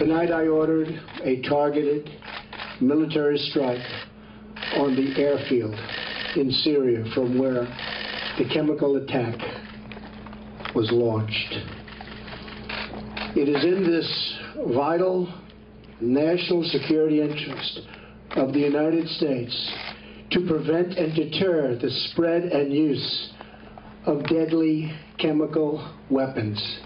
Tonight I ordered a targeted military strike on the airfield in Syria from where the chemical attack was launched. It is in this vital national security interest of the United States to prevent and deter the spread and use of deadly chemical weapons.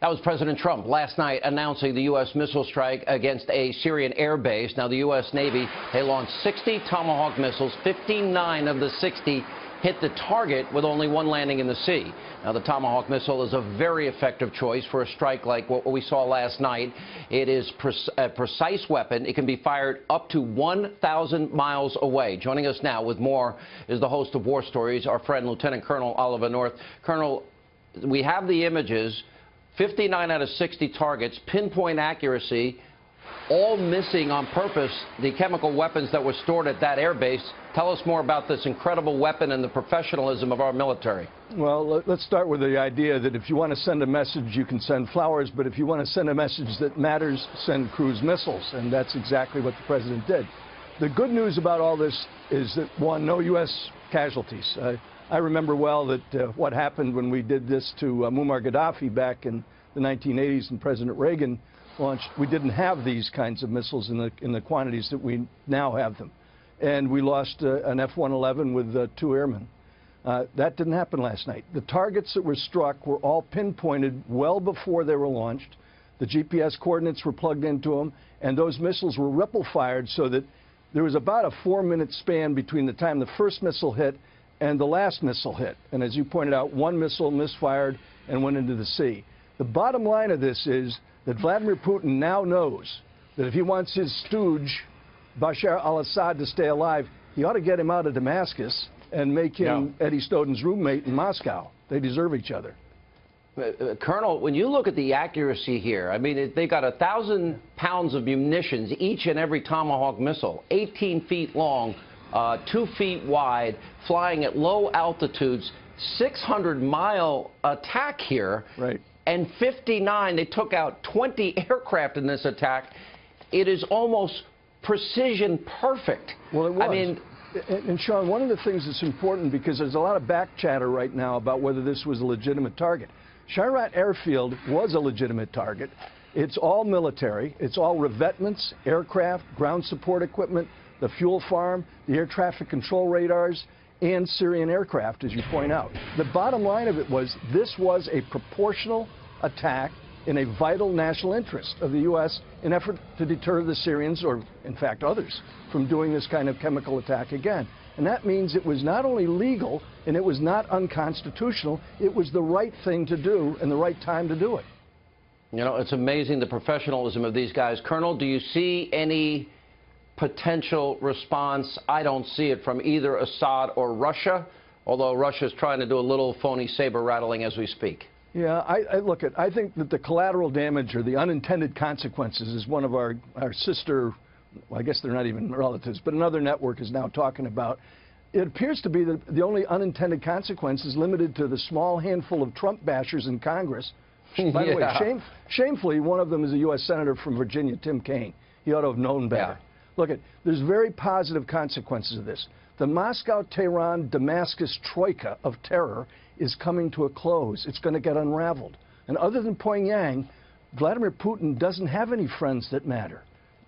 That was President Trump last night announcing the U.S. missile strike against a Syrian air base. Now, the U.S. Navy, they launched 60 Tomahawk missiles. 59 of the 60 hit the target with only one landing in the sea. Now, the Tomahawk missile is a very effective choice for a strike like what we saw last night. It is a precise weapon. It can be fired up to 1,000 miles away. Joining us now with more is the host of War Stories, our friend Lieutenant Colonel Oliver North. Colonel, we have the images. 59 out of 60 targets, pinpoint accuracy, all missing on purpose the chemical weapons that were stored at that air base. Tell us more about this incredible weapon and the professionalism of our military. Well, let's start with the idea that if you want to send a message, you can send flowers, but if you want to send a message that matters, send cruise missiles, and that's exactly what the president did. The good news about all this is that, one, no U.S. casualties. I remember well that what happened when we did this to Muammar Gaddafi back in the 1980s and President Reagan launched. We didn't have these kinds of missiles in the quantities that we now have them. And we lost an F-111 with 2 airmen. That didn't happen last night. The targets that were struck were all pinpointed well before they were launched. The GPS coordinates were plugged into them, and those missiles were ripple-fired so that there was about a 4-minute span between the time the first missile hit and the last missile hit. And as you pointed out, one missile misfired and went into the sea. The bottom line of this is that Vladimir Putin now knows that if he wants his stooge, Bashar al-Assad, to stay alive, he ought to get him out of Damascus and make him Eddie Snowden's roommate in Moscow. They deserve each other. Colonel, when you look at the accuracy here, I mean, they got 1,000 pounds of munitions, each and every Tomahawk missile, 18 feet long, 2 feet wide, flying at low altitudes, 600-mile attack here. Right. And 59, they took out 20 aircraft in this attack. It is almost precision perfect. Well, it was. I mean, and Sean, one of the things that's important, because there's a lot of back chatter right now about whether this was a legitimate target. Shayrat Airfield was a legitimate target. It's all military. It's all revetments, aircraft, ground support equipment, the fuel farm, the air traffic control radars, and Syrian aircraft, as you point out. The bottom line of it was this was a proportional attack in a vital national interest of the U.S. in effort to deter the Syrians, or in fact others, from doing this kind of chemical attack again. And that means it was not only legal and it was not unconstitutional, it was the right thing to do and the right time to do it. You know, it's amazing the professionalism of these guys. Colonel, do you see any potential response? I don't see it from either Assad or Russia, although Russia's trying to do a little phony saber rattling as we speak. Yeah, I think that the collateral damage or the unintended consequences is one of our sister, well, I guess they're not even relatives, but another network is now talking about. It appears to be that the only unintended consequence is limited to the small handful of Trump bashers in Congress. By the way, shamefully, one of them is a U.S. Senator from Virginia, Tim Kaine. He ought to have known better. Look, there's very positive consequences of this. The Moscow, Tehran, Damascus troika of terror is coming to a close. It's going to get unraveled. And other than Pyongyang, Vladimir Putin doesn't have any friends that matter.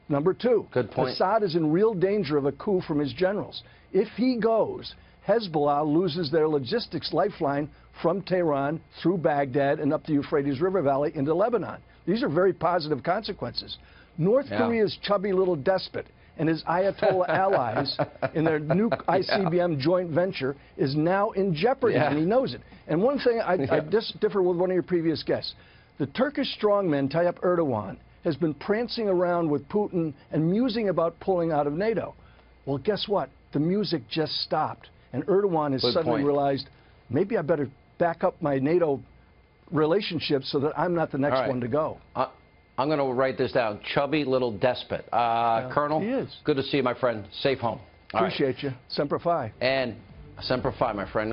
Number two, good point. Assad is in real danger of a coup from his generals. If he goes, Hezbollah loses their logistics lifeline from Tehran through Baghdad and up the Euphrates River Valley into Lebanon. These are very positive consequences. North Korea's chubby little despot and his Ayatollah allies in their new ICBM joint venture is now in jeopardy, and he knows it. And one thing, I differ with one of your previous guests. The Turkish strongman Tayyip Erdogan has been prancing around with Putin and musing about pulling out of NATO. Well, guess what? The music just stopped, and Erdogan has suddenly realized, maybe I better back up my NATO relationship so that I'm not the next one to go. I'm going to write this down. Chubby little despot. Colonel, he is. Good to see you, my friend. Safe home. Appreciate you. Semper Fi. And Semper Fi, my friend.